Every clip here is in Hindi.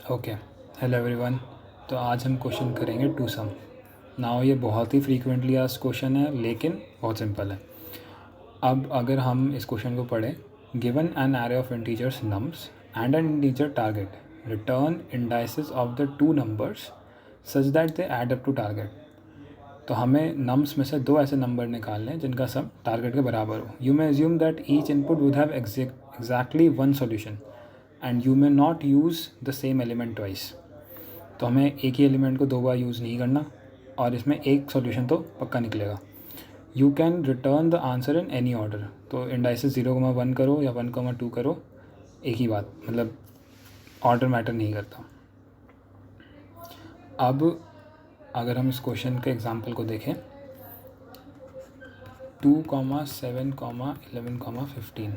Okay, hello everyone. तो आज हम क्वेश्चन करेंगे टू सम। नाउ ये बहुत ही फ्रीक्वेंटली आस्क्ड क्वेश्चन है, लेकिन बहुत सिंपल है। अब अगर हम इस क्वेश्चन को पढ़ें, given an array of integers nums and an integer target, return indices of the two numbers such that they add up to target. तो हमें नम्स में से दो ऐसे नंबर निकालने हैं जिनका सम टारगेट के बराबर हो। You may assume that each input would have exactly one solution and you may not use the same element twice. तो हमें एक ही एलिमेंट को दो बार यूज़ नहीं करना और इसमें एक सॉल्यूशन तो पक्का निकलेगा। You can return the answer in any order. तो इंडाइसेस 0,1 करो या 1,2 करो, एक ही बात, मतलब ऑर्डर मैटर नहीं करता। अब अगर हम इस क्वेश्चन के एग्जांपल को देखें, 2,7,11,15,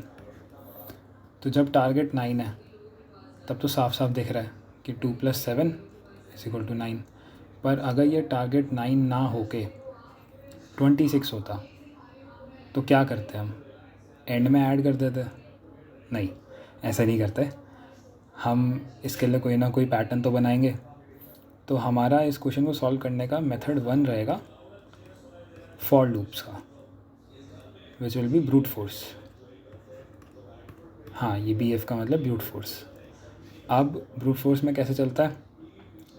तो जब टारगेट 9 है तब तो साफ साफ दिख रहा है कि 2 + 7 = 9। पर अगर ये टारगेट 9 ना होके 26 होता तो क्या करते हम? एंड में ऐड कर देते? नहीं, ऐसा नहीं करते। हम इसके लिए कोई ना कोई पैटर्न तो बनाएंगे। तो हमारा इस क्वेश्चन को सॉल्व करने का मेथड 1 रहेगा फॉर लूप्स का, which will be brute force. हाँ, ये BF का मतलब ब्रूट फोर्स। अब ब्रूट फोर्स में कैसे चलता है?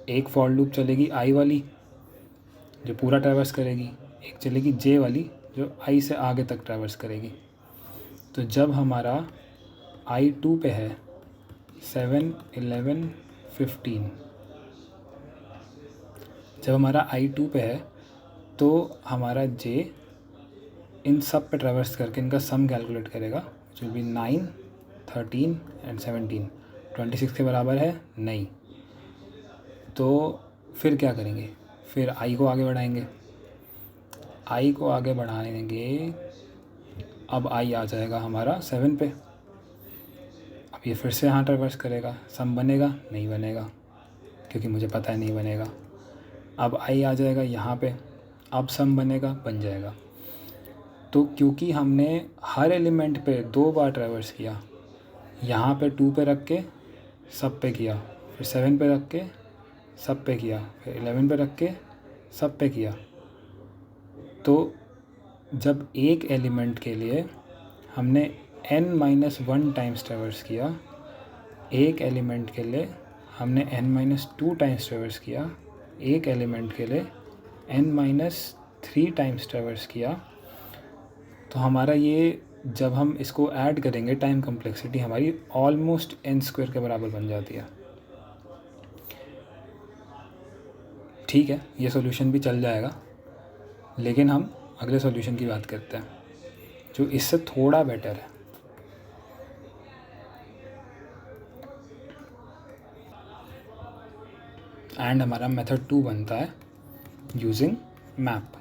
एक फॉर लूप चलेगी I वाली जो पूरा ट्रैवर्स करेगी, एक चलेगी J वाली जो I से आगे तक ट्रैवर्स करेगी। तो जब हमारा I 2 पे है 7, 11, 15, जब हमारा I 2 पे है तो हमारा J इन सब पे ट्रैवर्स करके इनका सम कैलकुलेट करेगा, जो भी 9, 13 एंड 17। 26 के बराबर है? नहीं। तो फिर क्या करेंगे? फिर I को आगे बढ़ाएंगे। I को आगे बढ़ाने देंगे, अब I आ जाएगा हमारा 7 पे। अब ये फिर से यहाँ ट्रैवर्स करेगा, सम बनेगा? नहीं बनेगा, क्योंकि मुझे पता है नहीं बनेगा। अब I आ जाएगा यहाँ पे, अब सम बनेगा? बन जाएगा। तो क्योंकि हमने हर एलिमेंट पे 2 बार ट्रैवर्स किया, यहाँ पे 2 पे रख के सब पे किया, फिर 7 पे रख के सब पे किया, फिर 11 पे रख के सब पे किया, तो जब एक एलिमेंट के लिए हमने n-1 टाइम्स ट्रैवर्स किया, एक एलिमेंट के लिए हमने n-2 टाइम्स ट्रैवर्स किया, एक एलिमेंट के लिए n-3 टाइम्स ट्रैवर्स किया, तो हमारा ये, जब हम इसको ऐड करेंगे, टाइम कम्प्लेक्सिटी हमारी ऑलमोस्ट n² के बराबर बन जाती है। ठीक है, ये सॉल्यूशन भी चल जाएगा, लेकिन हम अगले सॉल्यूशन की बात करते हैं जो इससे थोड़ा बेटर है। एंड हमारा मेथड 2 बनता है यूजिंग मैप।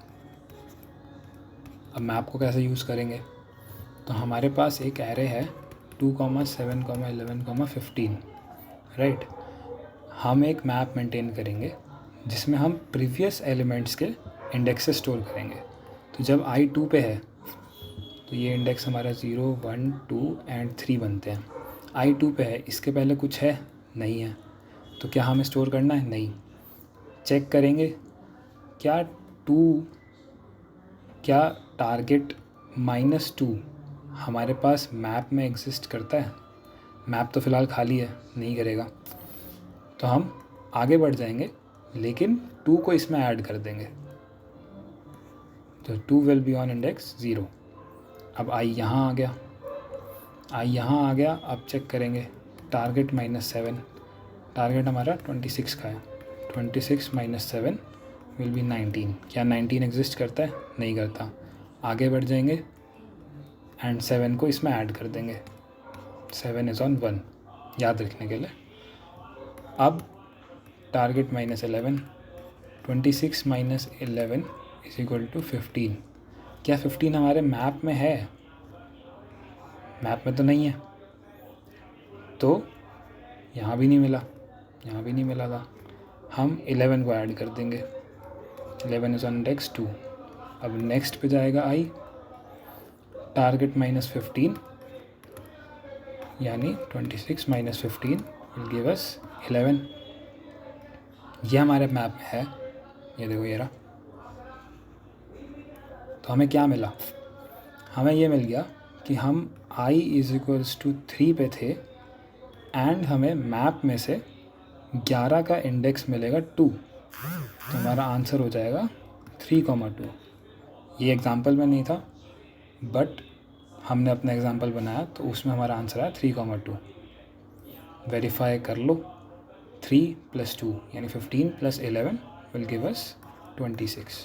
अब मैप को कैसे यूज़ करेंगे? तो हमारे पास एक एरे है 2,7,11,15, राइट। हम एक मैप मेंटेन करेंगे जिसमें हम प्रीवियस एलिमेंट्स के इंडेक्सेस स्टोर करेंगे। तो जब I 2 पे है तो ये इंडेक्स हमारा 0, 1, 2 एंड 3 बनते हैं। I 2 पे है, इसके पहले कुछ है? नहीं है। तो क्या हमें स्टोर करना है? नहीं। चेक करेंगे क्या टारगेट -2 हमारे पास मैप में एग्जिस्ट करता है? मैप तो फ़िलहाल खाली है, नहीं करेगा। तो हम आगे बढ़ जाएंगे, लेकिन 2 को इसमें ऐड कर देंगे, तो 2 विल बी ऑन इंडेक्स 0। अब I यहाँ आ गया, अब चेक करेंगे टारगेट -7, टारगेट हमारा 26 का है, 26 - 7 विल बी 19। क्या 19 एग्जिस्ट करता है? नहीं करता। आगे बढ़ जाएंगे एंड 7 को इसमें ऐड कर देंगे, 7 इज़ ऑन 1, याद रखने के लिए। अब टारगेट -11, 26 - 11 = 15। क्या 15 हमारे मैप में है? मैप में तो नहीं है, तो यहाँ भी नहीं मिला, यहाँ भी नहीं मिला था। हम 11 को ऐड कर देंगे, 11 इज़ ऑन इंडेक्स 2। अब नेक्स्ट पे जाएगा I, टारगेट -15 यानी 26 - 15 विल गिव अस 11। ये हमारे मैप में है, ये देखो ये रहा। तो हमें क्या मिला, हमें ये मिल गया कि हम i = 3 पे थे एंड हमें मैप में से 11 का इंडेक्स मिलेगा 2। तो हमारा आंसर हो जाएगा 3,2। ये एग्ज़ाम्पल में नहीं था, बट हमने अपना एग्ज़ाम्पल बनाया तो उसमें हमारा आंसर आया 3,2। वेरीफाई कर लो। 3 + 2 यानी 15 + 11 विल गिव अस 26।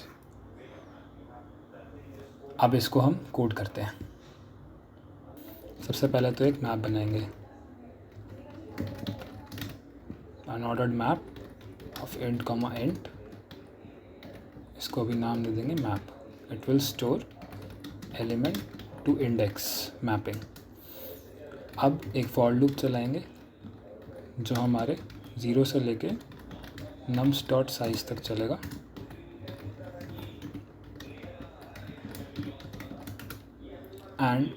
अब इसको हम कोड करते हैं। सबसे पहले तो एक मैप बनाएंगे, unordered map of int, int। इसको भी नाम दे देंगे map. It will store element to index mapping. अब एक फॉर लूप चलाएंगे जो हमारे 0 से लेके nums.size तक चलेगा। एंड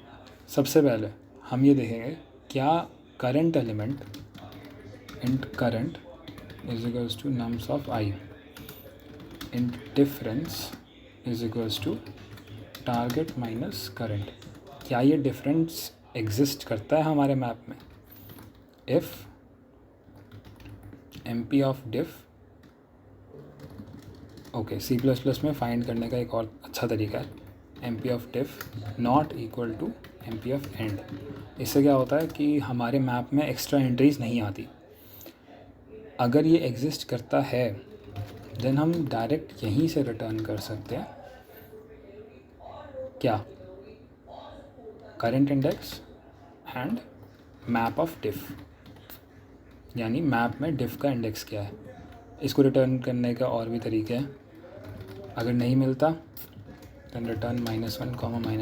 सबसे पहले हम ये देखेंगे क्या current element int current = nums of I, int difference = target minus current। क्या ये डिफरेंस एग्जिस्ट करता है हमारे मैप में? If mp of diff, okay C++ में फाइंड करने का एक और अच्छा तरीका है, mp of diff not equal to mp of end। इससे क्या होता है कि हमारे मैप में एक्स्ट्रा एंट्रीज नहीं आती। अगर ये एग्जिस्ट करता है देन हम डायरेक्ट यहीं से रिटर्न कर सकते हैं क्या, current index and map of diff, यानी मैप में डिफ का इंडेक्स क्या है। इसको रिटर्न करने का और भी तरीके हैं। अगर नहीं मिलता देन रिटर्न -1,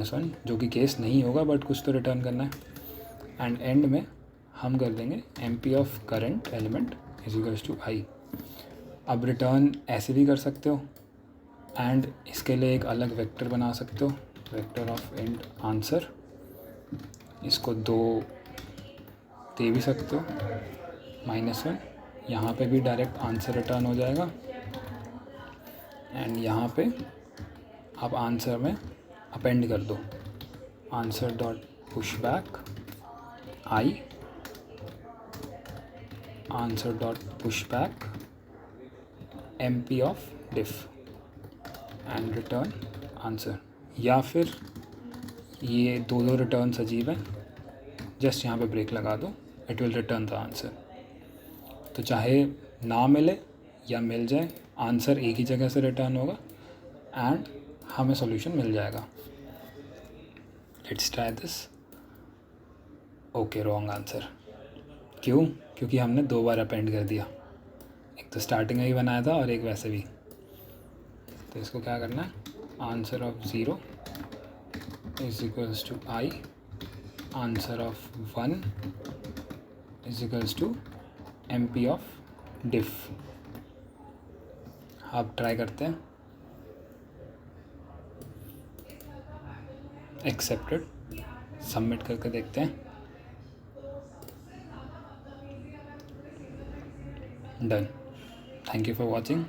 -1, जो कि केस नहीं होगा बट कुछ तो रिटर्न करना है। एंड एंड में हम कर देंगे mp of current element = I। अब रिटर्न ऐसे भी कर सकते हो एंड इसके लिए एक अलग वेक्टर बना सकते हो, वेक्टर ऑफ int आंसर। इसको 2 दे भी सकते हो, -1। यहाँ पे भी डायरेक्ट आंसर रिटर्न हो जाएगा एंड यहाँ पे आप आंसर में अपेंड कर दो answer.pushback I, answer.pushback mp of diff and return answer. या फिर ये दो रिटर्न्स अजीब हैं, जस्ट यहाँ पे ब्रेक लगा दो, it will return the answer. तो चाहे ना मिले या मिल जाए, आंसर एक ही जगह से रिटर्न होगा एंड हमें सॉल्यूशन मिल जाएगा। Let's try this. Okay, wrong answer. क्यों? क्योंकि हमने 2 बार अपेंड कर दिया, एक तो स्टार्टिंग में ही बनाया था और एक वैसे भी। तो इसको क्या करना है, answer of 0 = I, answer of 1 = mp of diff। आप ट्राई करते हैं। एक्सेप्टेड, सबमिट करके देखते हैं। Done. Thank you for watching.